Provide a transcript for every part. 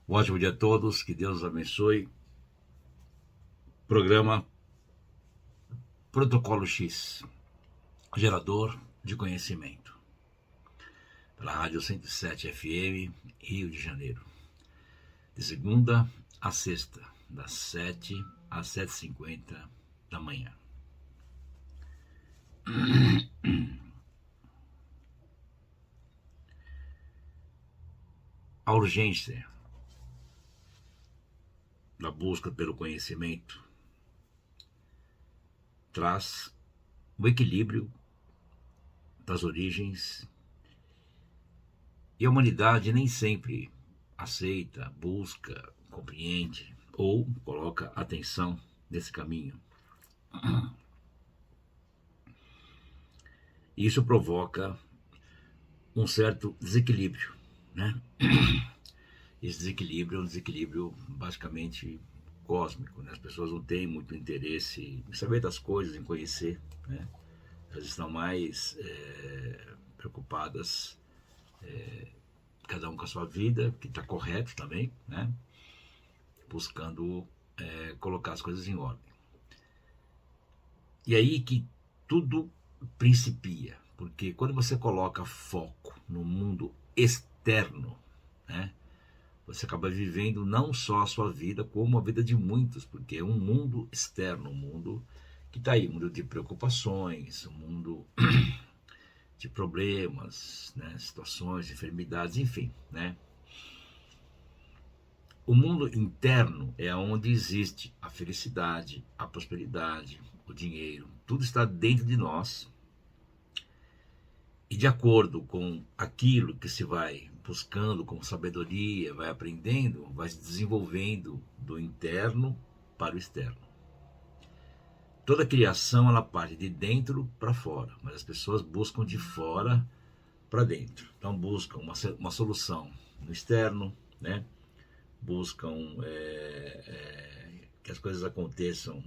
Um ótimo dia a todos, que Deus os abençoe. Programa Protocolo X, gerador de conhecimento. Pela Rádio 107 FM, Rio de Janeiro. De segunda a sexta, das 7 às 7h50 da manhã. A urgência da busca pelo conhecimento traz o equilíbrio das origens e a humanidade nem sempre aceita, busca, compreende ou coloca atenção nesse caminho. Isso provoca um certo desequilíbrio, né? Esse desequilíbrio é um desequilíbrio basicamente cósmico, né? As pessoas não têm muito interesse em saber das coisas, em conhecer, né? Elas estão mais preocupadas, cada um com a sua vida, que está correto também, né? Buscando colocar as coisas em ordem. E aí que tudo principia, porque quando você coloca foco no mundo externo, né, você acaba vivendo não só a sua vida, como a vida de muitos, porque é um mundo externo, um mundo que está aí, um mundo de preocupações, um mundo de problemas, né, situações, enfermidades, enfim, né. O mundo interno é onde existe a felicidade, a prosperidade, o dinheiro, tudo está dentro de nós. E de acordo com aquilo que se vai buscando com sabedoria, vai aprendendo, vai se desenvolvendo do interno para o externo. Toda criação ela parte de dentro para fora, mas as pessoas buscam de fora para dentro. Então buscam uma solução no externo, né? Buscam que as coisas aconteçam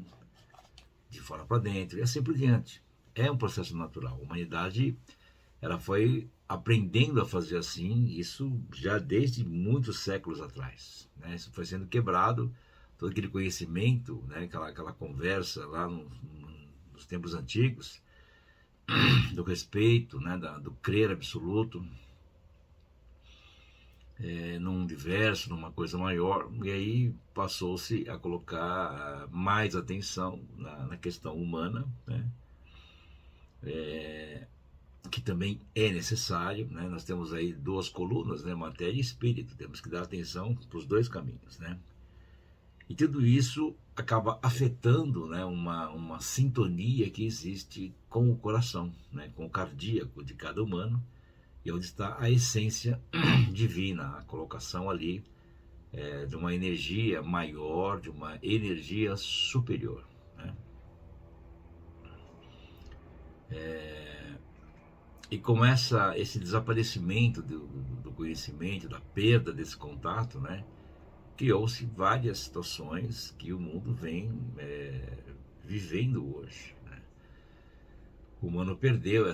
de fora para dentro e assim por diante. É um processo natural. A humanidade ela foi aprendendo a fazer assim, isso já desde muitos séculos atrás, né? Isso foi sendo quebrado, todo aquele conhecimento, né? aquela conversa lá nos tempos antigos, do respeito, né? Do crer absoluto, num universo, numa coisa maior, e aí passou-se a colocar mais atenção na questão humana, né? Que também é necessário, né? Nós temos aí duas colunas, né? Matéria e espírito, temos que dar atenção para os dois caminhos, né? E tudo isso acaba afetando, né? uma sintonia que existe com o coração, né? Com o cardíaco de cada humano, e onde está a essência divina, a colocação ali de uma energia maior, de uma energia superior, né? E com esse desaparecimento do conhecimento, da perda desse contato, né, criou-se várias situações que o mundo vem vivendo hoje, né? O humano perdeu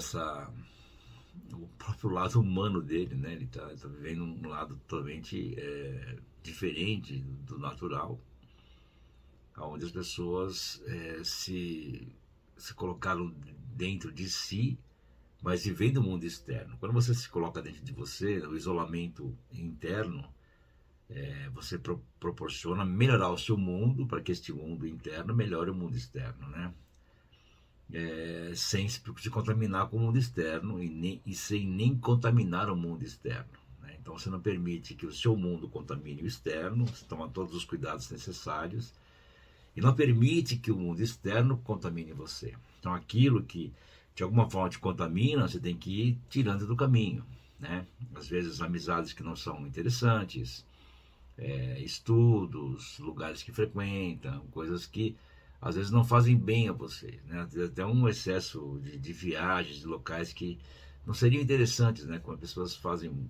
o próprio lado humano dele, né? Ele está vivendo um lado totalmente diferente do natural, onde as pessoas se colocaram dentro de si, mas vivendo o mundo externo. Quando você se coloca dentro de você, o isolamento interno, você proporciona melhorar o seu mundo para que este mundo interno melhore o mundo externo, né? Sem se contaminar com o mundo externo e sem nem contaminar o mundo externo, né? Então você não permite que o seu mundo contamine o externo, você toma todos os cuidados necessários e não permite que o mundo externo contamine você. Então aquilo que de alguma forma te contamina, você tem que ir tirando do caminho, né? Às vezes amizades que não são interessantes, estudos, lugares que frequentam, coisas que às vezes não fazem bem a você, né? Até um excesso de viagens, de locais que não seriam interessantes, né? Quando as pessoas fazem,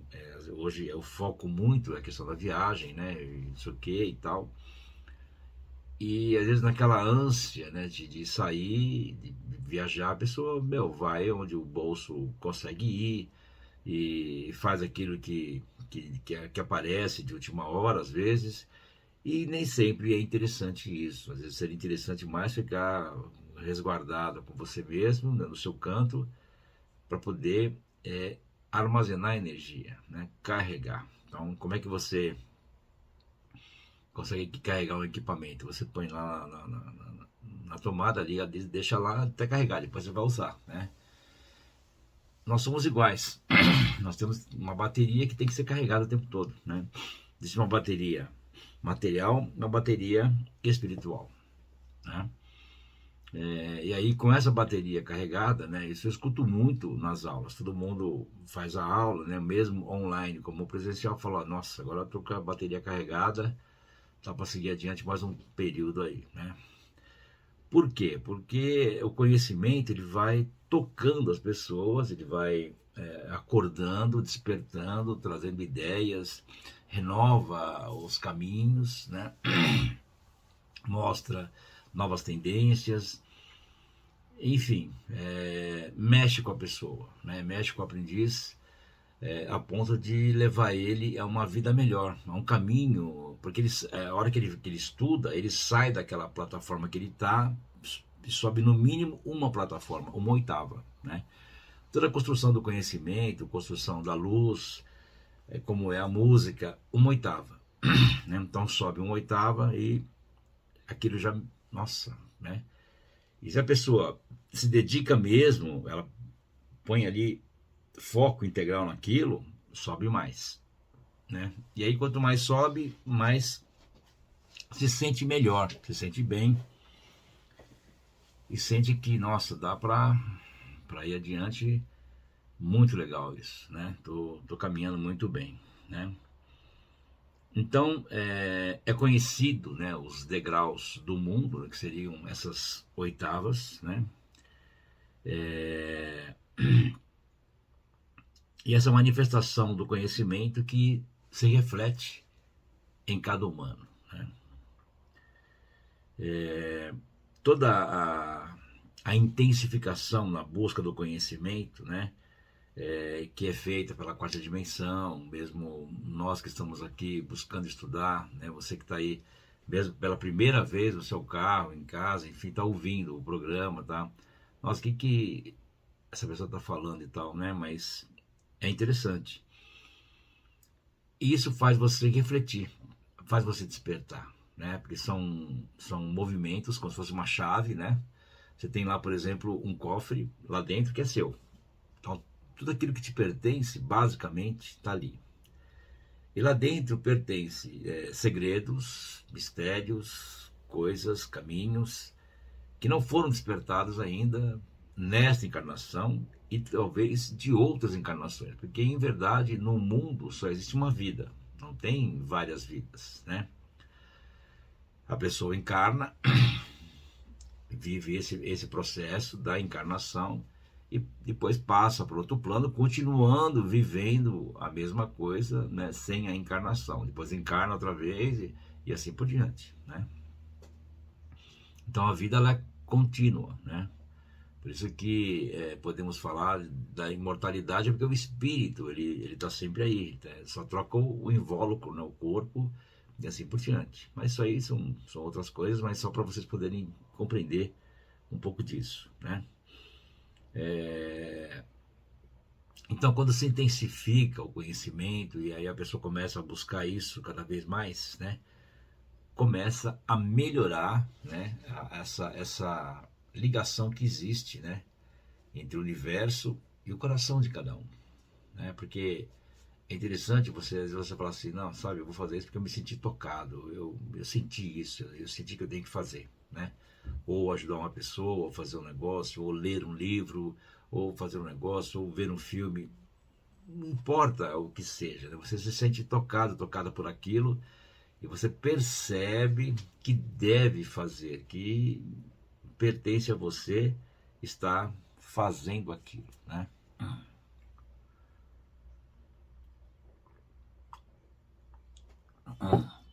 hoje o foco muito é a questão da viagem, né? Isso que e tal. E às vezes naquela ânsia, né, de sair, de viajar, a pessoa, vai onde o bolso consegue ir e faz aquilo que que aparece de última hora às vezes, e nem sempre é interessante isso. Às vezes seria interessante mais ficar resguardado com você mesmo, né, no seu canto, para poder armazenar energia, né, carregar. Então, como é que você consegue carregar um equipamento? Você põe lá na tomada ali, deixa lá até carregar, depois você vai usar, né? Nós somos iguais. Nós temos uma bateria que tem que ser carregada o tempo todo, né? Existe uma bateria material, uma bateria espiritual, né? E aí, com essa bateria carregada, né? Isso eu escuto muito nas aulas. Todo mundo faz a aula, né? Mesmo online, como presencial, fala: nossa, agora eu tô com a bateria carregada, dá para seguir adiante mais um período aí, né? Por quê? Porque o conhecimento ele vai tocando as pessoas, ele vai acordando, despertando, trazendo ideias, renova os caminhos, né? Mostra novas tendências, enfim, mexe com a pessoa, né? Mexe com o aprendiz, a ponto de levar ele a uma vida melhor, a um caminho, porque a hora que ele estuda, ele sai daquela plataforma que ele está e sobe no mínimo uma plataforma, uma oitava, né? Toda a construção do conhecimento, construção da luz, como é a música, uma oitava, né? Então sobe uma oitava e aquilo já, nossa, né? E se a pessoa se dedica mesmo, ela põe ali foco integral naquilo, sobe mais, né? E aí quanto mais sobe, mais se sente melhor, se sente bem e sente que, nossa, dá para ir adiante. Muito legal isso, né? Tô caminhando muito bem, né? Então é conhecido, né, os degraus do mundo, né, que seriam essas oitavas, né? E essa manifestação do conhecimento que se reflete em cada humano, né? Toda a intensificação na busca do conhecimento, né? Que é feita pela quarta dimensão, mesmo nós que estamos aqui buscando estudar, né? Você que está aí mesmo pela primeira vez no seu carro, em casa, enfim, está ouvindo o programa, tá? Nossa, o que essa pessoa está falando e tal, né? Mas é interessante. E isso faz você refletir, faz você despertar, né? Porque são movimentos, como se fosse uma chave, né? Você tem lá, por exemplo, um cofre lá dentro que é seu. Então, tudo aquilo que te pertence, basicamente, está ali. E lá dentro pertence segredos, mistérios, coisas, caminhos que não foram despertados ainda nesta encarnação e talvez de outras encarnações. Porque, em verdade, no mundo só existe uma vida, não tem várias vidas, né? A pessoa encarna, vive esse processo da encarnação e depois passa para outro plano, continuando vivendo a mesma coisa, né, sem a encarnação. Depois encarna outra vez e assim por diante, né? Então a vida ela é contínua, né? Por isso que podemos falar da imortalidade, porque o espírito ele está sempre aí, tá? Só troca o invólucro, né, o corpo e assim por diante. Mas isso aí são outras coisas, mas só para vocês poderem compreender um pouco disso, né? Então, quando se intensifica o conhecimento e aí a pessoa começa a buscar isso cada vez mais, né, começa a melhorar, né, essa ligação que existe, né, entre o universo e o coração de cada um, né? Porque é interessante você falar assim, não, sabe, eu vou fazer isso porque eu me senti tocado, eu senti isso, eu senti que eu tenho que fazer, né? Ou ajudar uma pessoa, ou fazer um negócio, ou ler um livro, ou fazer um negócio, ou ver um filme, não importa o que seja, né? Você se sente tocada por aquilo, e você percebe que deve fazer, que pertence a você estar fazendo aquilo, né?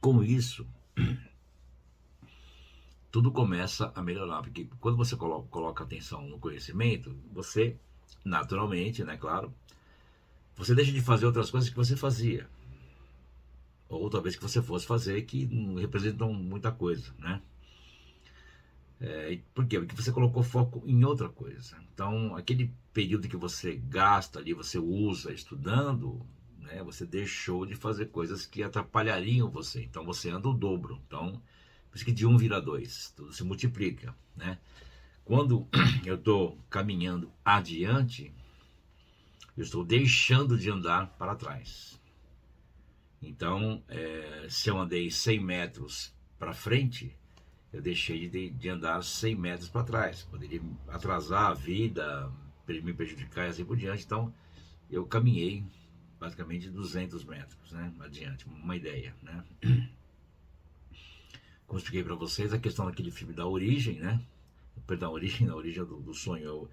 Com isso, tudo começa a melhorar, porque quando você coloca atenção no conhecimento, você, naturalmente, né, claro, você deixa de fazer outras coisas que você fazia, ou talvez que você fosse fazer que não representam muita coisa, né? Por quê? Porque você colocou foco em outra coisa. Então, aquele período que você gasta ali, você usa estudando, né, você deixou de fazer coisas que atrapalhariam você. Então, você anda o dobro. Então, por isso que de 1 vira 2, tudo se multiplica, né? Quando eu estou caminhando adiante, eu estou deixando de andar para trás. Então, se eu andei 100 metros para frente, eu deixei de andar 100 metros para trás. Poderia atrasar a vida, me prejudicar e assim por diante. Então, eu caminhei basicamente 200 metros, né, adiante, uma ideia, né? Como expliquei para vocês, a questão daquele filme da origem, né? Perdão, a origem do sonho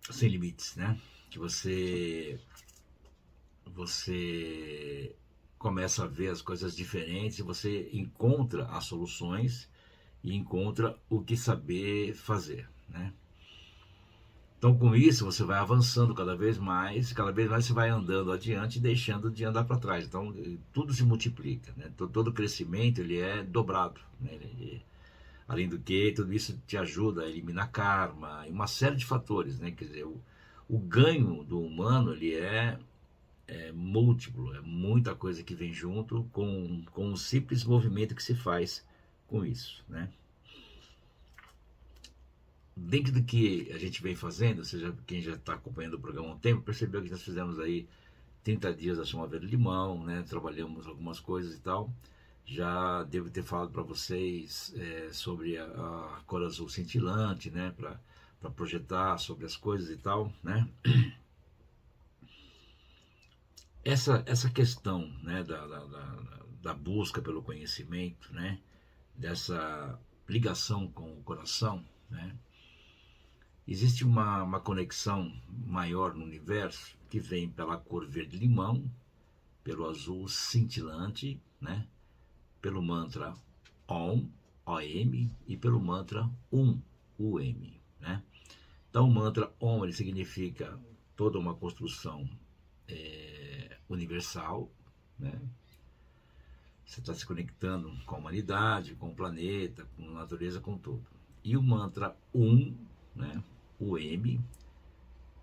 sem limites, né? Que você começa a ver as coisas diferentes e você encontra as soluções e encontra o que saber fazer, né? Então, com isso, você vai avançando cada vez mais você vai andando adiante e deixando de andar para trás. Então, tudo se multiplica, né? Todo crescimento, ele é dobrado, né? Além do que, tudo isso te ajuda a eliminar karma e uma série de fatores, né? Quer dizer, o ganho do humano, ele é múltiplo, é muita coisa que vem junto com o simples movimento que se faz com isso, né? Dentro do que a gente vem fazendo, seja quem já está acompanhando o programa há um tempo, percebeu que nós fizemos aí 30 dias da Primavera do Limão, né? Trabalhamos algumas coisas e tal. Já devo ter falado para vocês sobre a cor azul cintilante, né? Para projetar sobre as coisas e tal, né? Essa questão, né, da busca pelo conhecimento, né? Dessa ligação com o coração, né? Existe uma conexão maior no universo que vem pela cor verde-limão, pelo azul cintilante, né? Pelo mantra OM, OM, e pelo mantra UM, né? Então, o mantra OM, ele significa toda uma construção universal, né? Você está se conectando com a humanidade, com o planeta, com a natureza, com tudo. E o mantra né? O M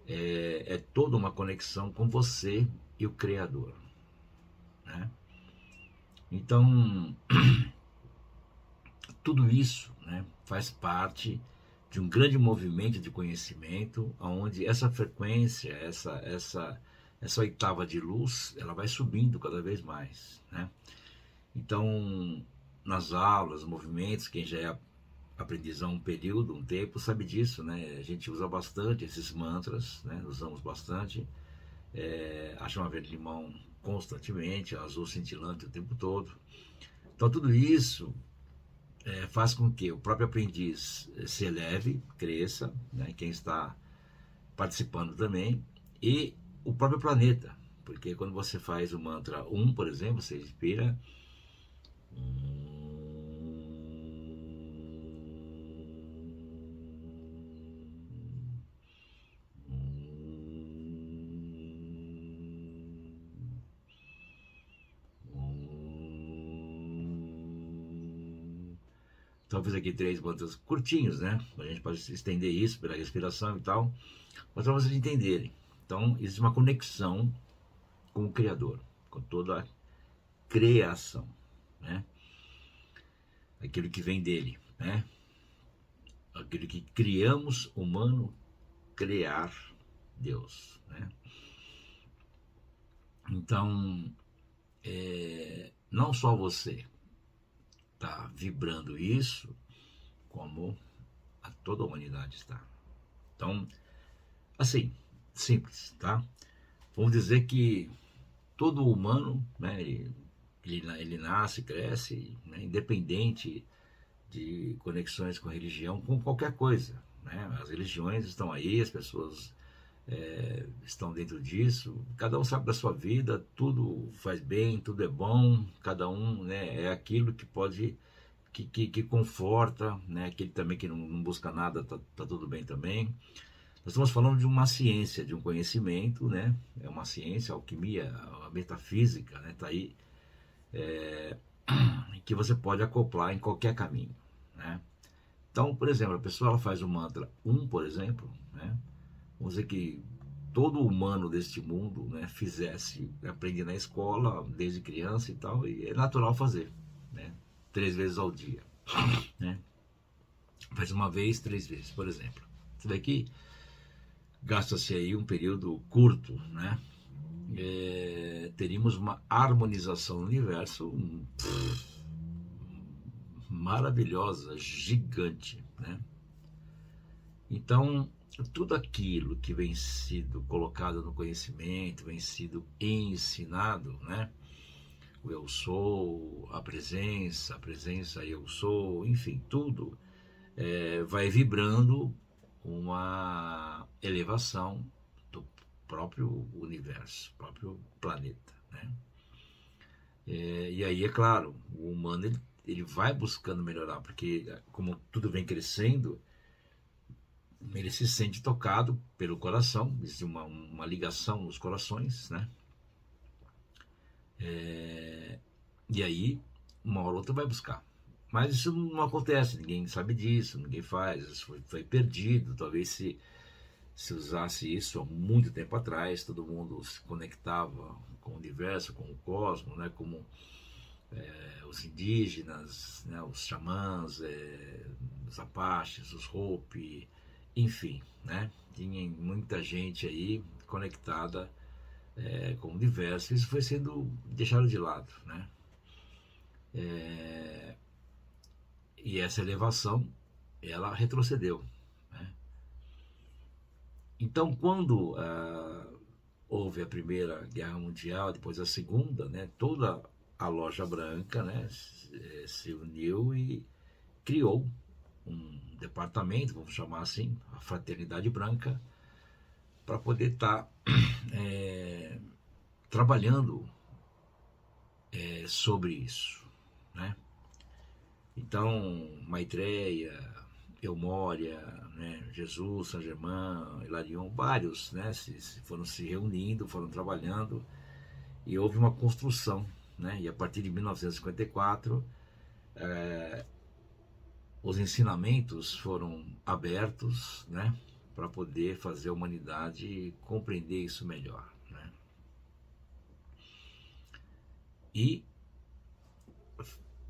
é toda uma conexão com você e o Criador, né? Então, tudo isso, né, faz parte de um grande movimento de conhecimento, onde essa frequência, essa oitava de luz, ela vai subindo cada vez mais, né? Então, nas aulas, movimentos, quem já é aprendiz há um período, um tempo, sabe disso, né? A gente usa bastante esses mantras, né? Usamos bastante. A chama verde-limão constantemente, a azul cintilante o tempo todo. Então, tudo isso faz com que o próprio aprendiz se eleve, cresça, né? Quem está participando também, e o próprio planeta, porque quando você faz o mantra por exemplo, você inspira talvez aqui 3 mantras curtinhos, né? A gente pode estender isso pela respiração e tal, mas para vocês entenderem. Então, existe uma conexão com o Criador, com toda a criação, né? Aquilo que vem dele, né? Aquilo que criamos, humano, criar Deus, né? Então, não só você está vibrando isso, como toda a humanidade está. Então, assim, simples, tá? Vamos dizer que todo humano, né, ele nasce, cresce, né, independente de conexões com a religião, com qualquer coisa, né? As religiões estão aí, as pessoas estão dentro disso, cada um sabe da sua vida, tudo faz bem, tudo é bom, cada um, né, é aquilo que pode, que conforta, né? Aquele também que não busca nada, tá tudo bem também. Nós estamos falando de uma ciência, de um conhecimento, né? É uma ciência, a alquimia, a metafísica, né, tá aí, que você pode acoplar em qualquer caminho, né? Então, por exemplo, a pessoa ela faz o mantra por exemplo, né? Vamos dizer que todo humano deste mundo, né, fizesse, aprende na escola, desde criança e tal, e é natural fazer, né? 3 vezes ao dia, né? Faz uma vez, 3 vezes, por exemplo. Isso daqui gasta-se aí um período curto, né? Teríamos uma harmonização no universo maravilhosa, gigante, né? Então, tudo aquilo que vem sido colocado no conhecimento, vem sido ensinado, né? O eu sou, a presença eu sou, enfim, tudo vai vibrando uma elevação do próprio universo, próprio planeta, né? E aí, é claro, o humano ele vai buscando melhorar, porque como tudo vem crescendo, ele se sente tocado pelo coração, existe uma ligação nos corações, né? E aí, uma hora ou outra vai buscar. Mas isso não acontece, ninguém sabe disso, ninguém faz, isso foi perdido. Talvez se usasse isso há muito tempo atrás, todo mundo se conectava com o universo, com o cosmos, né? Como os indígenas, né? Os xamãs, os apaches, os Hopi, enfim, né? Tinha muita gente aí conectada com o universo. Isso foi sendo deixado de lado, né? E essa elevação, ela retrocedeu, né? Então, quando houve a Primeira Guerra Mundial, depois a Segunda, né, toda a Loja Branca, né, se uniu e criou um departamento, vamos chamar assim, a Fraternidade Branca, para poder estar trabalhando sobre isso, né? Então, Maitreya, Eumória, né, Jesus, Saint Germain, Hilarion, vários, né, foram se reunindo, foram trabalhando e houve uma construção, né? E a partir de 1954 os ensinamentos foram abertos, né, para poder fazer a humanidade compreender isso melhor, né? E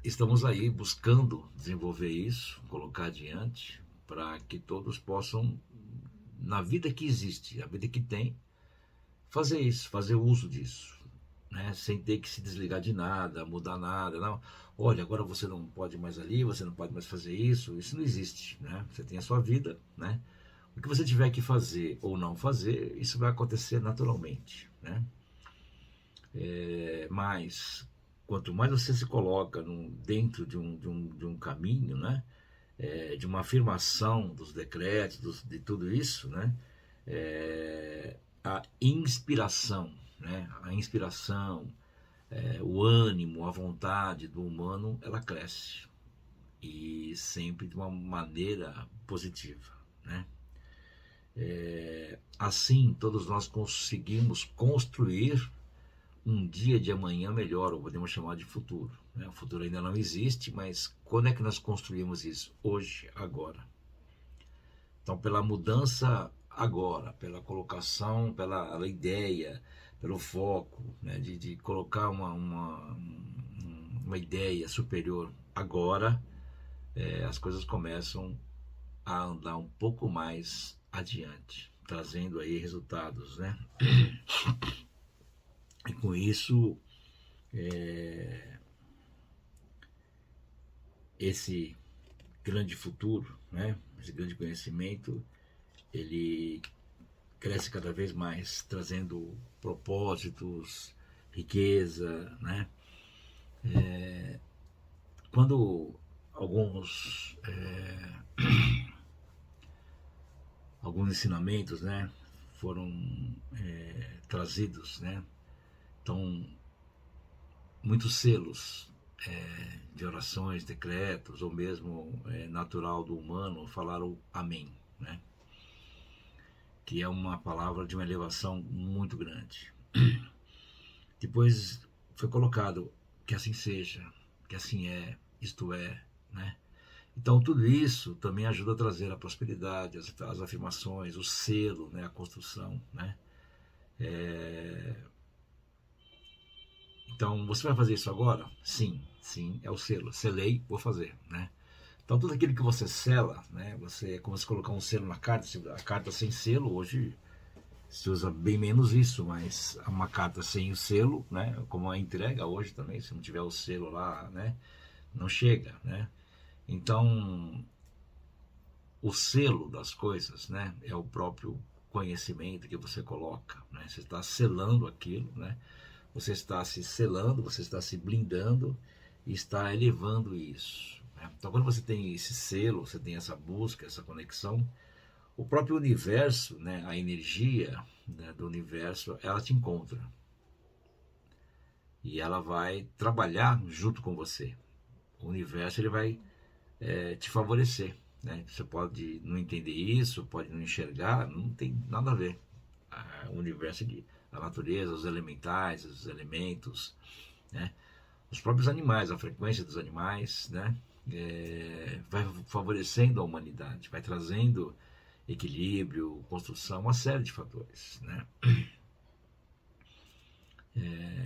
estamos aí buscando desenvolver isso, colocar adiante, para que todos possam, na vida que existe, a vida que tem, fazer isso, fazer uso disso, né? Sem ter que se desligar de nada, mudar nada, não. Olha, agora você não pode mais ali, você não pode mais fazer isso não existe, né? Você tem a sua vida, né? O que você tiver que fazer ou não fazer, isso vai acontecer naturalmente, né? Mas quanto mais você se coloca dentro de um caminho, né? De uma afirmação dos decretos, de tudo isso, né? A inspiração, né? A inspiração, o ânimo, a vontade do humano, ela cresce e sempre de uma maneira positiva, né? Assim, todos nós conseguimos construir um dia de amanhã melhor, ou podemos chamar de futuro, né? O futuro ainda não existe, mas quando é que nós construímos isso? Hoje, agora. Então, pela mudança agora, pela colocação, pela ideia, pelo foco, né, de colocar uma ideia superior agora, as coisas começam a andar um pouco mais adiante, trazendo aí resultados, né? E com isso, esse grande futuro, né? Esse grande conhecimento, ele cresce cada vez mais, trazendo propósitos, riqueza, né? Quando alguns ensinamentos, né, foram trazidos, né? Então, muitos selos de orações, decretos, ou mesmo natural do humano, falaram amém, né? Que é uma palavra de uma elevação muito grande. Depois foi colocado que assim seja, que assim é, isto é, né? Então tudo isso também ajuda a trazer a prosperidade, as afirmações, o selo, né? A construção, né? Então você vai fazer isso agora? Sim, sim, é o selo. Selei, vou fazer, né? Então tudo aquilo que você sela, né? Você é como se colocar um selo na carta. A carta sem selo hoje se usa bem menos isso, mas uma carta sem o selo, né? Como a entrega hoje também, se não tiver o selo lá, né? Não chega, né? Então o selo das coisas, né? É o próprio conhecimento que você coloca, né? Você está selando aquilo, né? Você está se selando, você está se blindando e está elevando isso, né? Então quando você tem esse selo, você tem essa busca, essa conexão, o próprio universo, né, a energia, né, do universo, ela te encontra. E ela vai trabalhar junto com você. O universo ele vai te favorecer. Né? Você pode não entender isso, pode não enxergar, não tem nada a ver. O universo, a natureza, os elementais, os elementos, né? Os próprios animais, a frequência dos animais, né? Vai favorecendo a humanidade, vai trazendo equilíbrio, construção, uma série de fatores, né?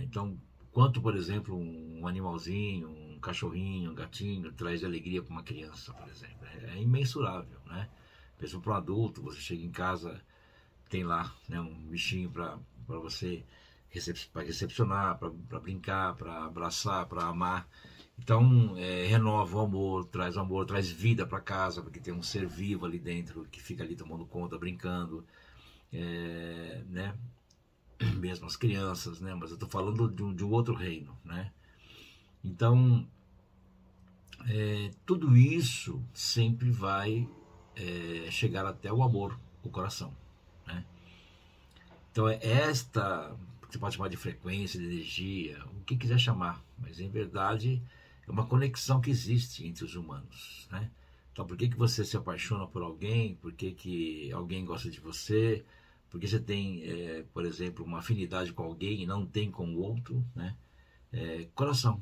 Então, quanto, por exemplo, um animalzinho, um cachorrinho, um gatinho traz alegria para uma criança, por exemplo, é imensurável, né? Mesmo para um adulto, você chega em casa, tem lá, né, um bichinho para você recepcionar, para brincar, para abraçar, para amar. Então, renova o amor, traz vida para casa, porque tem um ser vivo ali dentro que fica ali tomando conta, brincando, né? Mesmo as crianças, né? Mas eu estou falando de um outro reino, né? Então, tudo isso sempre vai chegar até o amor, o coração, né? Então, esta, você pode chamar de frequência, de energia, o que quiser chamar, mas em verdade é uma conexão que existe entre os humanos, né? Então, por que você se apaixona por alguém? Por que alguém gosta de você? Porque você tem, por exemplo, uma afinidade com alguém e não tem com o outro, né? Coração,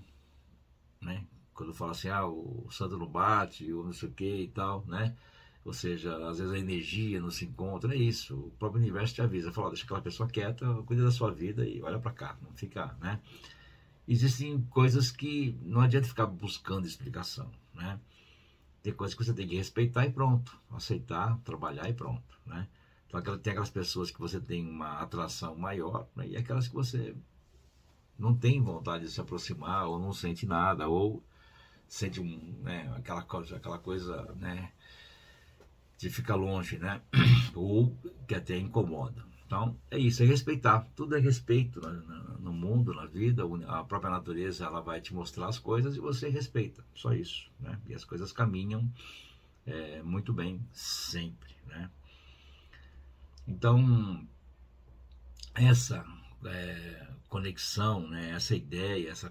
né? Quando fala assim, o santo não bate, ou não sei o que e tal, né? Ou seja, às vezes a energia não se encontra, é isso. O próprio universo te avisa, fala, deixa aquela pessoa quieta, cuida da sua vida e olha para cá, não fica, né? Existem coisas que não adianta ficar buscando explicação, né? Tem coisas que você tem que respeitar e pronto, aceitar, trabalhar e pronto, né? Então tem aquelas pessoas que você tem uma atração maior, né? E aquelas que você não tem vontade de se aproximar ou não sente nada ou sente né, aquela coisa, né, de ficar longe, né? Ou que até incomoda. Então, é isso, é respeitar. Tudo é respeito no mundo, na vida. A própria natureza, ela vai te mostrar as coisas e você respeita. Só isso, né? E as coisas caminham muito bem, sempre, né? Então, essa conexão, né? Essa ideia, essa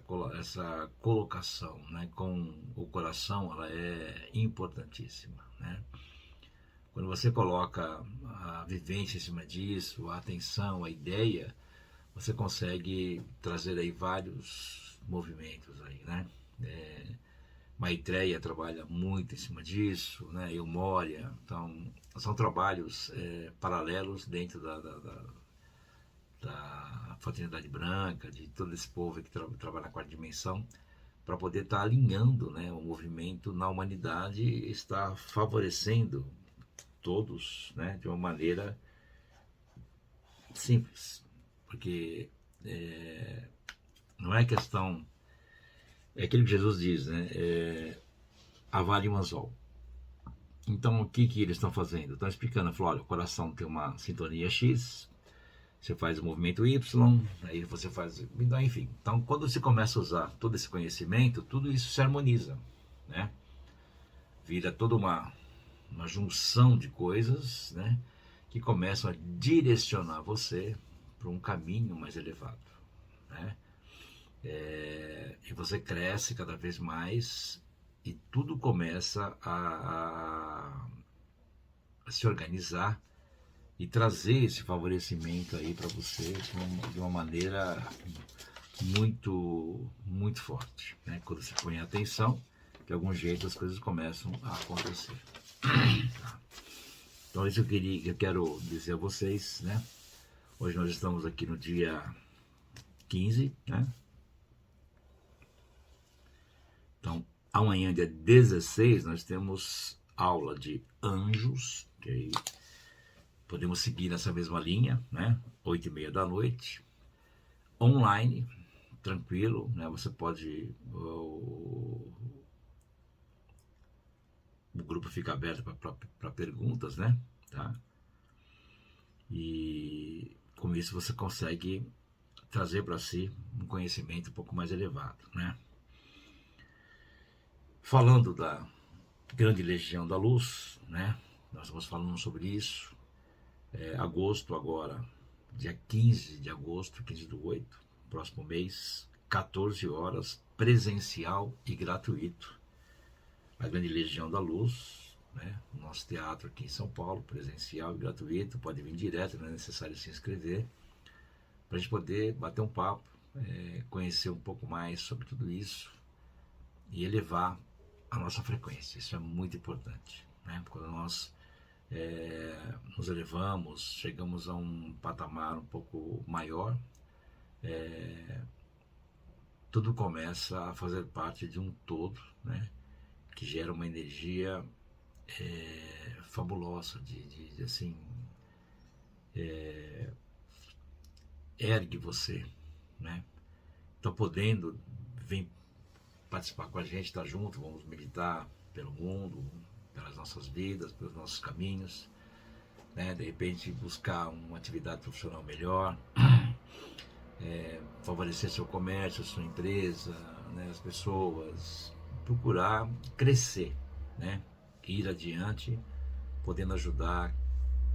colocação, né? Com o coração, ela é importantíssima, né? Quando você coloca a vivência em cima disso, a atenção, a ideia, você consegue trazer aí vários movimentos aí, né? Maitreya trabalha muito em cima disso, né? Eu Moria, então são trabalhos paralelos dentro da fraternidade branca, de todo esse povo que trabalha na quarta dimensão, para poder estar alinhando, né, o movimento na humanidade e estar favorecendo todos, né, de uma maneira simples, porque não é questão, é aquilo que Jesus diz, né, avale um anzol. Então o que eles estão fazendo? Estão explicando, falou, olha, o coração tem uma sintonia X, você faz o movimento Y, aí você faz, enfim. Então quando você começa a usar todo esse conhecimento, tudo isso se harmoniza, né? Vira toda uma junção de coisas, né, que começam a direcionar você para um caminho mais elevado, né? E você cresce cada vez mais e tudo começa a se organizar e trazer esse favorecimento aí para você de uma maneira muito, muito forte, né? Quando você põe atenção, de algum jeito as coisas começam a acontecer. Tá? Então isso eu quero dizer a vocês, né? Hoje nós estamos aqui no dia 15, né? Então, amanhã, dia 16, nós temos aula de anjos, que aí podemos seguir nessa mesma linha, né? 8h30 da noite, online, tranquilo, né? Você pode... O grupo fica aberto para perguntas, né? Tá? E com isso você consegue trazer para si um conhecimento um pouco mais elevado, né? Falando da Grande Legião da Luz, né? Nós estamos falando sobre isso. Agosto agora, dia 15 de agosto, 15/8, próximo mês, 14 horas, presencial e gratuito. A Grande Legião da Luz, né? O nosso teatro aqui em São Paulo, presencial e gratuito, pode vir direto, não é necessário se inscrever, para a gente poder bater um papo, conhecer um pouco mais sobre tudo isso e elevar a nossa frequência. Isso é muito importante, né? Quando nós nos elevamos, chegamos a um patamar um pouco maior, tudo começa a fazer parte de um todo, né? Que gera uma energia fabulosa, de assim, ergue você, né? Então, podendo, vem participar com a gente, estar junto, vamos meditar pelo mundo, pelas nossas vidas, pelos nossos caminhos, né? De repente buscar uma atividade profissional melhor, favorecer seu comércio, sua empresa, né? As pessoas, procurar crescer, né? Ir adiante, podendo ajudar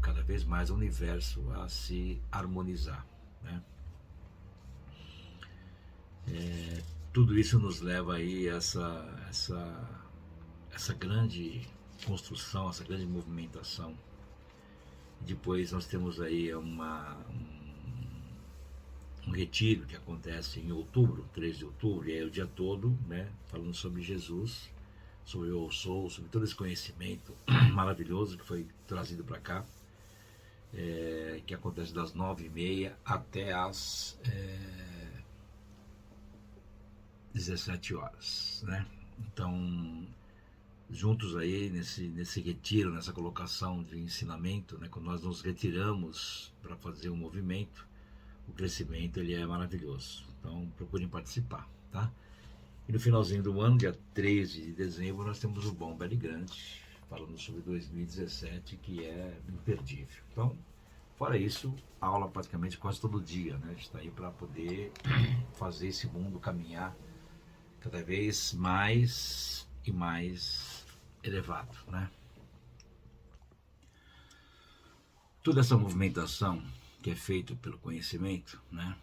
cada vez mais o universo a se harmonizar, né? Tudo isso nos leva aí a essa grande construção, essa grande movimentação. Depois nós temos aí um retiro que acontece em outubro, 3 de outubro, e aí o dia todo, né, falando sobre Jesus, sobre o Eu Sou, sobre todo esse conhecimento maravilhoso que foi trazido para cá, que acontece das 9h30 até as 17 horas, né? Então, juntos aí nesse retiro, nessa colocação de ensinamento, né, quando nós nos retiramos para fazer um movimento, o crescimento ele é maravilhoso. Então, procurem participar, tá? E no finalzinho do ano, dia 13 de dezembro, nós temos o Bom Velho e Grande, falando sobre 2017, que é imperdível. Então, fora isso, a aula praticamente quase todo dia, né? A gente está aí para poder fazer esse mundo caminhar cada vez mais e mais elevado, né? Toda essa movimentação que é feita pelo conhecimento, né?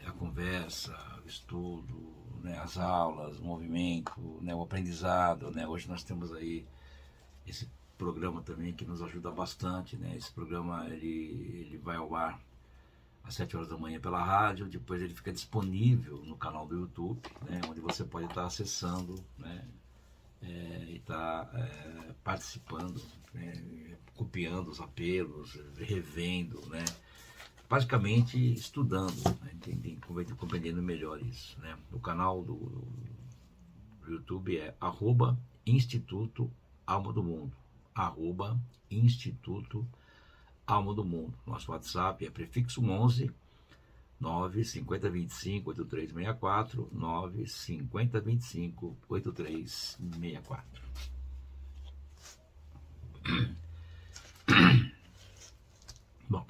A conversa, o estudo, né? As aulas, o movimento, né? O aprendizado, né? Hoje nós temos aí esse programa também que nos ajuda bastante, né? Esse programa ele vai ao ar às 7 horas da manhã pela rádio, depois ele fica disponível no canal do YouTube, né? Onde você pode estar acessando, né? E estar participando, né? Copiando os apelos, revendo, né? Basicamente estudando, né? Compreendendo melhor isso, né? O canal do YouTube é @Instituto Alma do Mundo, @Instituto Alma do Mundo. Nosso WhatsApp é prefixo 11 95025 8364 95025 8364. Bom,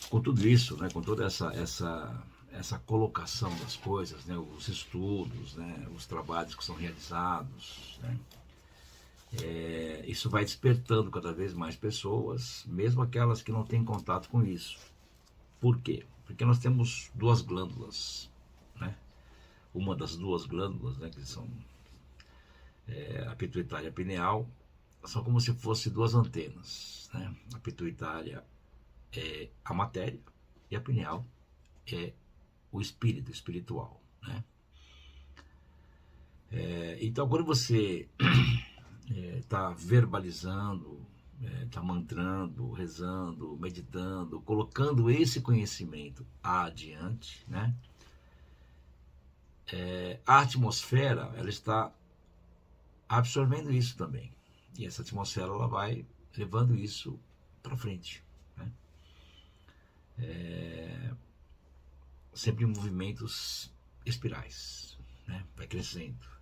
com tudo isso, né, com toda essa colocação das coisas, né, os estudos, né, os trabalhos que são realizados, né, isso vai despertando cada vez mais pessoas, mesmo aquelas que não têm contato com isso. Por quê? Porque nós temos duas glândulas, né? Uma das duas glândulas, né, que são a pituitária pineal, são como se fossem duas antenas, né? A pituitária é a matéria e a pineal é o espírito, espiritual, né? Então, quando você está verbalizando, está mantrando, rezando, meditando, colocando esse conhecimento adiante, né? A atmosfera, ela está absorvendo isso também. E essa atmosfera, ela vai levando isso para frente, né? Sempre em movimentos espirais, né? Vai crescendo.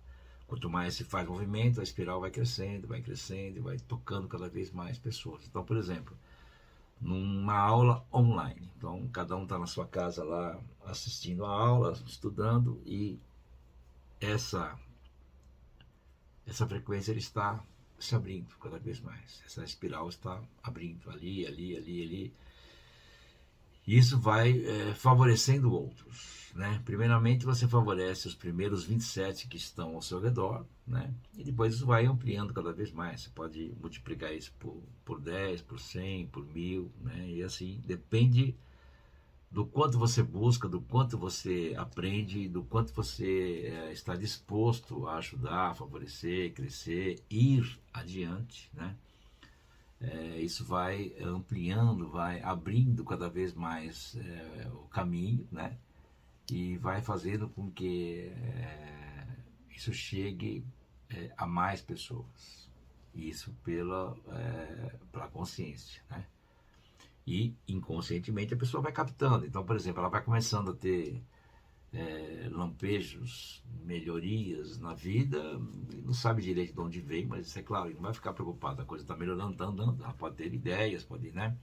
Quanto mais se faz movimento, a espiral vai crescendo e vai tocando cada vez mais pessoas. Então, por exemplo, numa aula online, então cada um está na sua casa lá assistindo a aula, estudando, e essa frequência ele está se abrindo cada vez mais. Essa espiral está abrindo ali, ali, ali, ali. E isso vai favorecendo outros, né? Primeiramente você favorece os primeiros 27 que estão ao seu redor, né? E depois isso vai ampliando cada vez mais. Você pode multiplicar isso por 10, por 100, por 1000, né? E assim, depende do quanto você busca, do quanto você aprende, do quanto você está disposto a ajudar, a favorecer, crescer, ir adiante, né? Isso vai ampliando, vai abrindo cada vez mais o caminho, né? E vai fazendo com que isso chegue a mais pessoas. Isso pela consciência, né? E inconscientemente a pessoa vai captando. Então, por exemplo, ela vai começando a ter lampejos, melhorias na vida, não sabe direito de onde vem, mas é claro, não vai ficar preocupado, a coisa está melhorando, está andando, ela pode ter ideias, pode, né?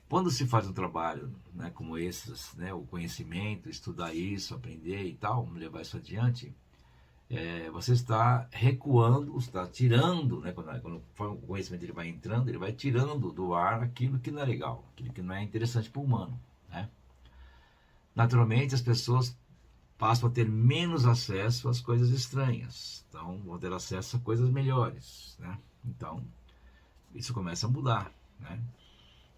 Quando se faz um trabalho, né, como esses, né, o conhecimento, estudar isso, aprender e tal, levar isso adiante, você está recuando, está tirando, né, quando o conhecimento ele vai entrando, ele vai tirando do ar aquilo que não é legal, aquilo que não é interessante para o humano, né? Naturalmente, as pessoas passam a ter menos acesso às coisas estranhas. Então, vão ter acesso a coisas melhores, né? Então, isso começa a mudar, né?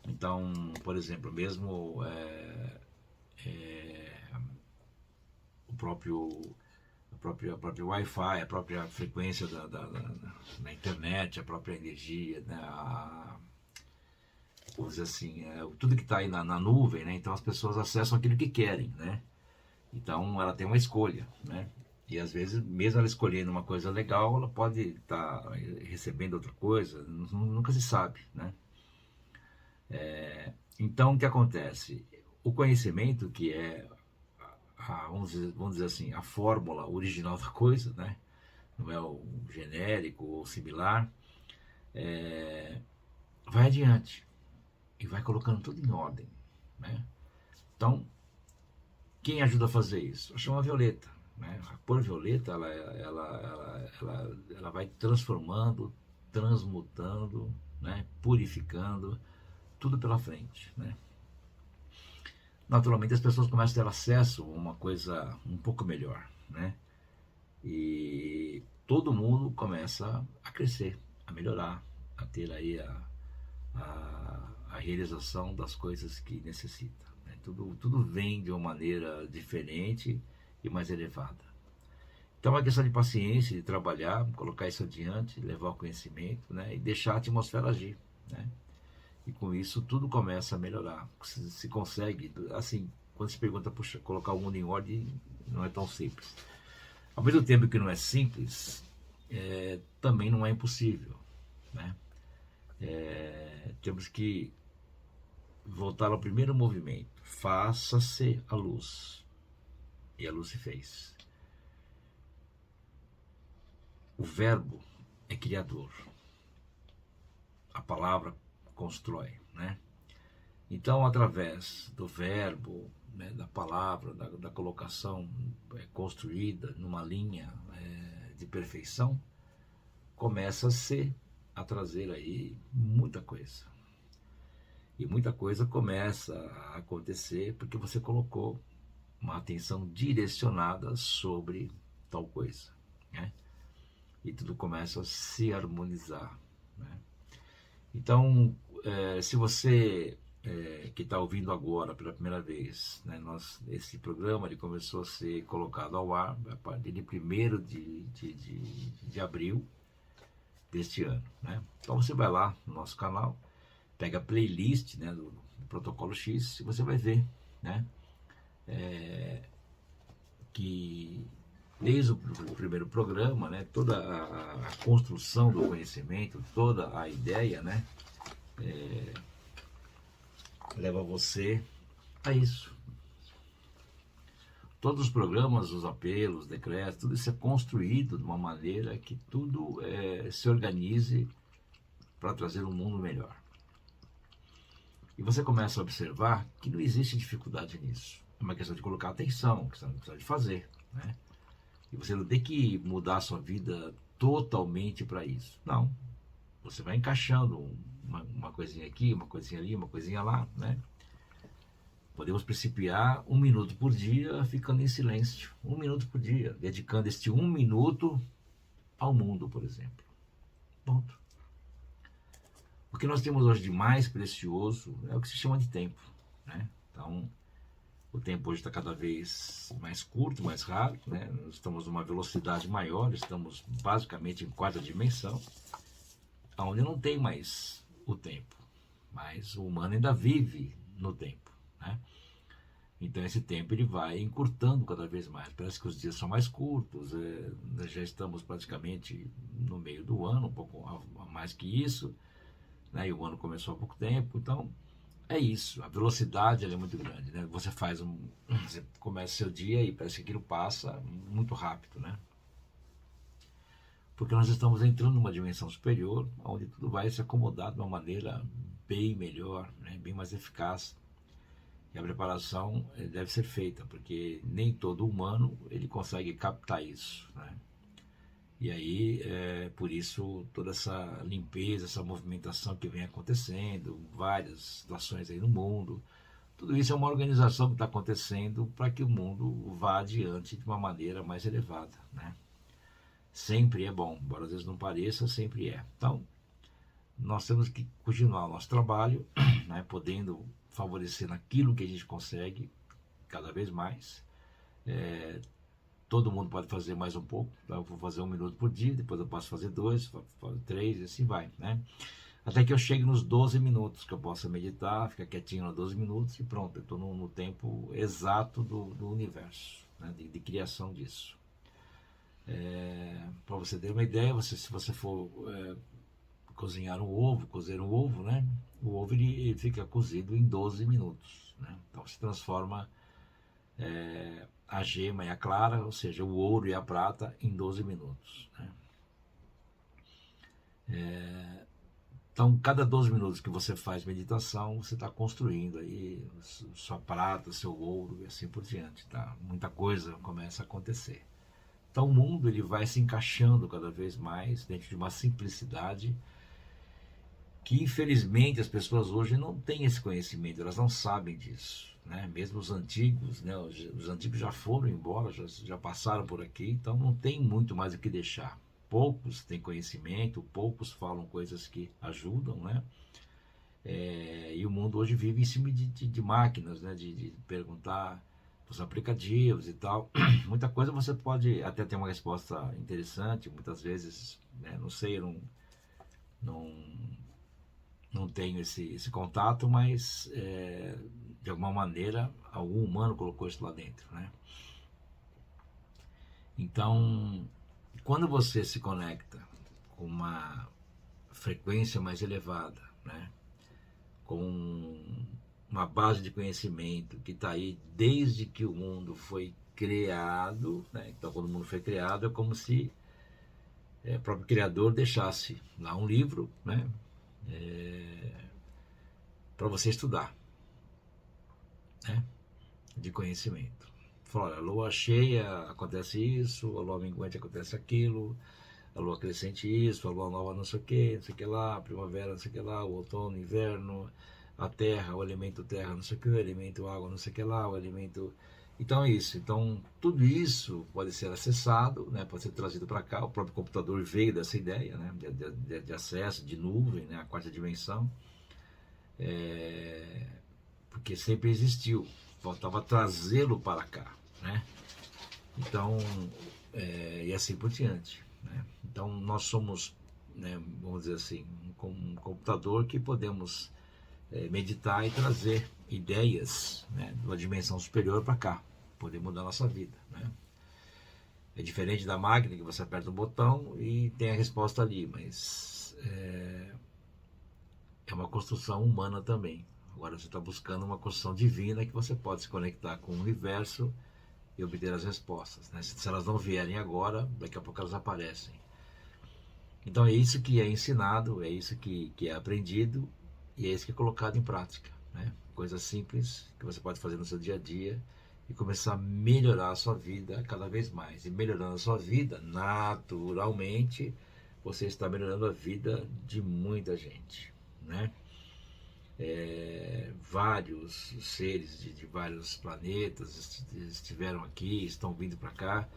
Então, por exemplo, mesmo o próprio Wi-Fi, a própria frequência da internet, a própria energia, né? Vamos dizer assim, tudo que está aí na nuvem, né? Então, as pessoas acessam aquilo que querem, né? Então ela tem uma escolha, né? E às vezes, mesmo ela escolhendo uma coisa legal, ela pode estar recebendo outra coisa, nunca se sabe, né? Então o que acontece? O conhecimento, que é, vamos dizer assim, a fórmula original da coisa, né? Não é o genérico ou similar, vai adiante e vai colocando tudo em ordem, né? Então, quem ajuda a fazer isso? A chama violeta, né? A cor violeta, ela vai transformando, transmutando, né? Purificando, tudo pela frente, né? Naturalmente as pessoas começam a ter acesso a uma coisa um pouco melhor, né? E todo mundo começa a crescer, a melhorar, a ter aí a realização das coisas que necessita. Tudo vem de uma maneira diferente e mais elevada. Então é uma questão de paciência, de trabalhar, colocar isso adiante, levar o conhecimento, né? E deixar a atmosfera agir, né? E com isso tudo começa a melhorar. Se consegue, assim, quando se pergunta, puxa, colocar o mundo em ordem, não é tão simples. Ao mesmo tempo que não é simples, também não é impossível, né? Temos que voltar ao primeiro movimento. Faça-se a luz. E a luz se fez. O verbo é criador. A palavra constrói, né? Então, através do verbo, né, da palavra, da colocação construída numa linha de perfeição, começa-se a trazer aí muita coisa. E muita coisa começa a acontecer porque você colocou uma atenção direcionada sobre tal coisa, né? E tudo começa a se harmonizar, né? Então, se você que está ouvindo agora pela primeira vez, né? Esse programa ele começou a ser colocado ao ar a partir de 1º de abril deste ano, né? Então você vai lá no nosso canal, pega a playlist, né, do Protocolo X e você vai ver, né, que desde o primeiro programa, né, toda a construção do conhecimento, toda a ideia, né, leva você a isso. Todos os programas, os apelos, os decretos, tudo isso é construído de uma maneira que tudo se organize para trazer um mundo melhor. E você começa a observar que não existe dificuldade nisso. É uma questão de colocar atenção, que você não precisa de fazer, né? E você não tem que mudar a sua vida totalmente para isso. Não. Você vai encaixando uma coisinha aqui, uma coisinha ali, uma coisinha lá, né? Podemos principiar 1 minuto por dia ficando em silêncio. 1 minuto por dia, dedicando este 1 minuto ao mundo, por exemplo. Ponto. O que nós temos hoje de mais precioso é o que se chama de tempo, né? Então, o tempo hoje está cada vez mais curto, mais rápido, né? Nós estamos numa velocidade maior, estamos basicamente em 4ª dimensão, onde não tem mais o tempo, mas o humano ainda vive no tempo, né? Então esse tempo ele vai encurtando cada vez mais. Parece que os dias são mais curtos, já estamos praticamente no meio do ano, um pouco a mais que isso, né? E o ano começou há pouco tempo, então é isso. A velocidade ela é muito grande, né? Você começa seu dia e parece que aquilo passa muito rápido, né? Porque nós estamos entrando numa dimensão superior, onde tudo vai se acomodar de uma maneira bem melhor, né? Bem mais eficaz. E a preparação deve ser feita, porque nem todo humano ele consegue captar isso, né? E aí, por isso, toda essa limpeza, essa movimentação que vem acontecendo, várias situações aí no mundo, tudo isso é uma organização que está acontecendo para que o mundo vá adiante de uma maneira mais elevada, né? Sempre é bom, embora às vezes não pareça, sempre é. Então, nós temos que continuar o nosso trabalho, né, podendo favorecer naquilo que a gente consegue, cada vez mais. Todo mundo pode fazer mais um pouco, então eu vou fazer 1 minuto por dia, depois eu posso fazer 2, 3, e assim vai, né? Até que eu chegue nos 12 minutos, que eu possa meditar, ficar quietinho nos 12 minutos e pronto, eu estou no tempo exato do universo, né, de criação disso. Para você ter uma ideia, se você for cozinhar um ovo, cozer um ovo, né? O ovo ele fica cozido em 12 minutos, né? Então se transforma a gema e a clara, ou seja, o ouro e a prata em 12 minutos, né? Então, cada 12 minutos que você faz meditação, você está construindo aí sua prata, seu ouro e assim por diante, tá? Muita coisa começa a acontecer. Então, o mundo ele vai se encaixando cada vez mais dentro de uma simplicidade que, infelizmente, as pessoas hoje não têm esse conhecimento, elas não sabem disso, né? Mesmo os antigos, né? Os antigos já foram embora, já passaram por aqui, então não tem muito mais o que deixar. Poucos têm conhecimento, poucos falam coisas que ajudam, né? E o mundo hoje vive em cima de máquinas, né? De perguntar os aplicativos e tal. Muita coisa você pode até ter uma resposta interessante, muitas vezes, né? Não sei, eu não tenho esse contato, mas de alguma maneira algum humano colocou isso lá dentro, né? Então, quando você se conecta com uma frequência mais elevada, né, com uma base de conhecimento que está aí desde que o mundo foi criado, né? Então quando o mundo foi criado é como se o próprio Criador deixasse lá um livro, né, para você estudar, né, de conhecimento. Fala, a lua cheia acontece isso, a lua minguante acontece aquilo, a lua crescente isso, a lua nova não sei o que lá, a primavera não sei o que lá, o outono, o inverno, a terra, o elemento terra não sei o que, o elemento água não sei o que lá, o elemento... Então é isso. Então tudo isso pode ser acessado, né, pode ser trazido para cá. O próprio computador veio dessa ideia, né, de acesso, de nuvem, né, a 4ª dimensão. porque sempre existiu, faltava trazê-lo para cá, né? Então, e assim por diante, né? Então nós somos, né, vamos dizer assim, um computador que podemos meditar e trazer ideias, né, de uma dimensão superior para cá, poder mudar a nossa vida, né? É diferente da máquina que você aperta um botão e tem a resposta ali, mas é uma construção humana também. Agora você está buscando uma construção divina que você pode se conectar com o universo e obter as respostas, né? Se elas não vierem agora, daqui a pouco elas aparecem. Então é isso que é ensinado, é isso que é aprendido e é isso que é colocado em prática, né? Coisa simples que você pode fazer no seu dia a dia e começar a melhorar a sua vida cada vez mais. E melhorando a sua vida, naturalmente, você está melhorando a vida de muita gente, né? Vários seres de vários planetas estiveram aqui, estão vindo para cá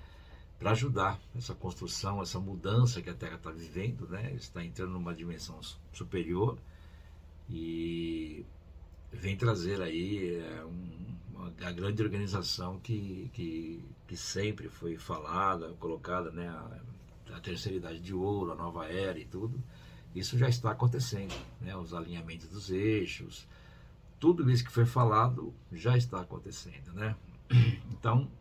para ajudar essa construção, essa mudança que a Terra está vivendo, né? Está entrando numa dimensão superior e vem trazer aí a grande organização que sempre foi falada, colocada, né? A terceira idade de ouro, a nova era e tudo. Isso já está acontecendo, né? Os alinhamentos dos eixos, tudo isso que foi falado já está acontecendo, né? Então,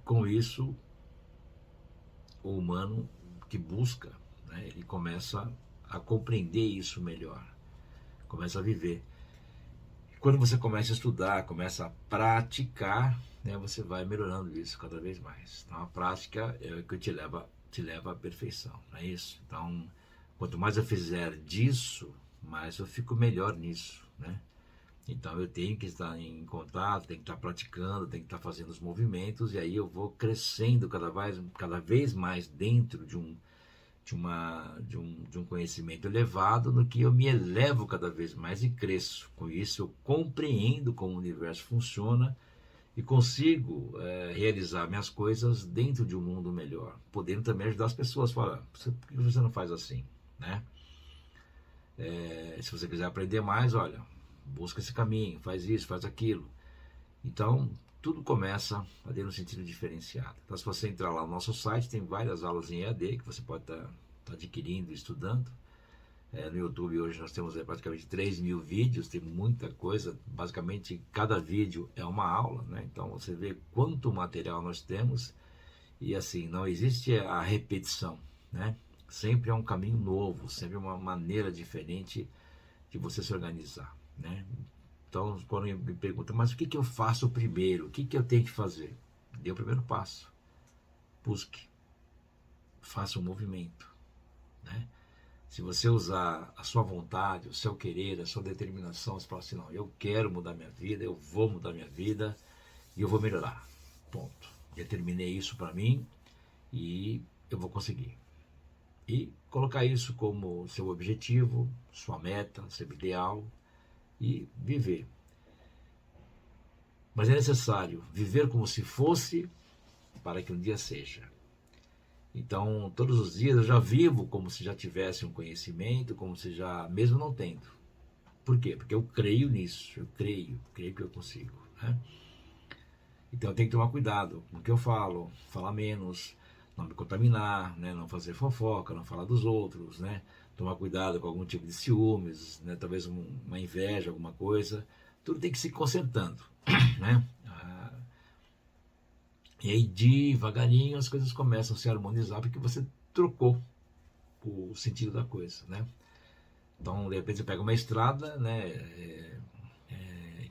com isso, o humano que busca, né, ele começa a compreender isso melhor, começa a viver. Quando você começa a estudar, começa a praticar, né, você vai melhorando isso cada vez mais. Então a prática é o que te leva à perfeição, não é isso? Então, quanto mais eu fizer disso, mais eu fico melhor nisso, né? Então eu tenho que estar em contato, tenho que estar praticando, tenho que estar fazendo os movimentos, e aí eu vou crescendo cada vez mais dentro de um conhecimento elevado, no que eu me elevo cada vez mais e cresço. Com isso eu compreendo como o universo funciona e consigo realizar minhas coisas dentro de um mundo melhor, podendo também ajudar as pessoas. Falar, por que você não faz assim, né? Se você quiser aprender mais, olha, busca esse caminho, faz isso, faz aquilo. Então tudo começa a ter um sentido diferenciado. Então, se você entrar lá no nosso site, tem várias aulas em EAD que você pode estar adquirindo, estudando. No YouTube hoje nós temos praticamente 3.000 vídeos, tem muita coisa, basicamente cada vídeo é uma aula, né? Então você vê quanto material nós temos e assim, não existe a repetição, né? Sempre é um caminho novo, sempre é uma maneira diferente de você se organizar, né? Então, quando me perguntam, mas o que eu faço primeiro? O que eu tenho que fazer? Dê o primeiro passo. Busque. Faça um movimento, né? Se você usar a sua vontade, o seu querer, a sua determinação, você fala assim, não, eu quero mudar minha vida, eu vou mudar minha vida e eu vou melhorar. Ponto. Determinei isso para mim e eu vou conseguir. E colocar isso como seu objetivo, sua meta, seu ideal, e viver. Mas é necessário viver como se fosse para que um dia seja. Então, todos os dias eu já vivo como se já tivesse um conhecimento, como se já, mesmo não tendo. Por quê? Porque eu creio nisso, eu creio que eu consigo, né? Então eu tenho que tomar cuidado com o que eu falo, falar menos, não me contaminar, né? Não fazer fofoca, não falar dos outros, né? Tomar cuidado com algum tipo de ciúmes, né? Talvez uma inveja, alguma coisa. Tudo tem que se consertando, né? E aí devagarinho as coisas começam a se harmonizar porque você trocou o sentido da coisa, né? Então de repente você pega uma estrada, né?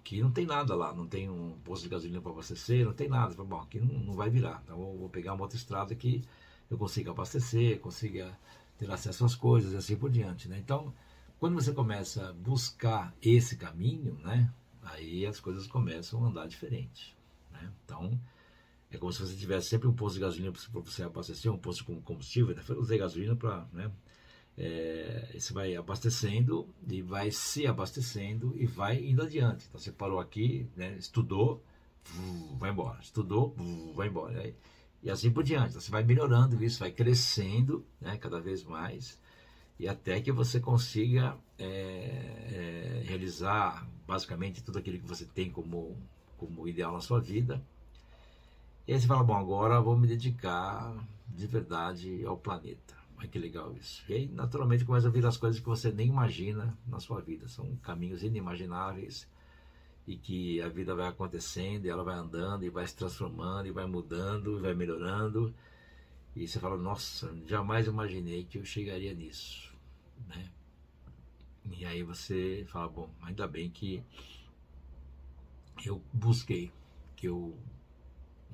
Que não tem nada lá, não tem um posto de gasolina para abastecer, não tem nada. Você fala, bom, aqui não vai virar, então eu vou pegar uma outra estrada que eu consiga abastecer, consiga ter acesso às coisas e assim por diante, né? Então, quando você começa a buscar esse caminho, né? Aí as coisas começam a andar diferente, né? Então, é como se você tivesse sempre um posto de gasolina para você abastecer, um posto com combustível, né? Eu usei gasolina para, né? Você vai abastecendo e vai se abastecendo e vai indo adiante. Então você parou aqui, né? Estudou, vai embora. Estudou, vai embora. E assim por diante. Então você vai melhorando isso, vai crescendo, né? Cada vez mais. e até que você consiga realizar basicamente tudo aquilo que você tem como ideal na sua vida. E aí você fala, bom, agora eu vou me dedicar de verdade ao planeta. Olha que legal isso. E aí, naturalmente, começa a vir as coisas que você nem imagina na sua vida. São caminhos inimagináveis e que a vida vai acontecendo, e ela vai andando, e vai se transformando, e vai mudando, e vai melhorando. E você fala, nossa, jamais imaginei que eu chegaria nisso, né? E aí você fala, bom, ainda bem que eu busquei, que eu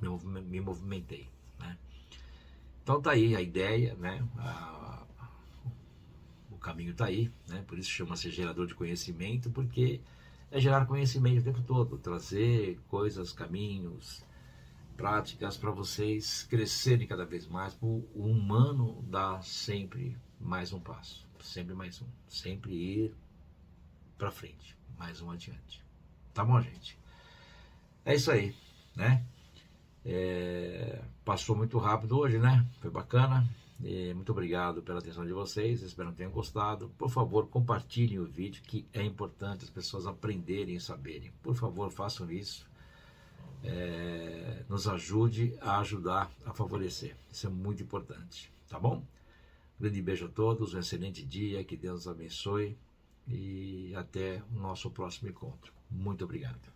me movimentei, né? Então tá aí a ideia, né? O caminho tá aí, né? Por isso chama-se gerador de conhecimento, porque é gerar conhecimento o tempo todo, trazer coisas, caminhos, práticas para vocês crescerem cada vez mais. O humano dá sempre mais um passo, sempre mais um, sempre ir para frente, mais um adiante. Tá bom, gente? É isso aí, né? Passou muito rápido hoje, né? Foi bacana. Muito obrigado pela atenção de vocês. Espero que tenham gostado. Por favor, compartilhem o vídeo, que é importante as pessoas aprenderem e saberem. Por favor, façam isso. Nos ajude a ajudar a favorecer. Isso é muito importante. Tá bom? Grande beijo a todos. Um excelente dia. Que Deus abençoe. E até o nosso próximo encontro. Muito obrigado.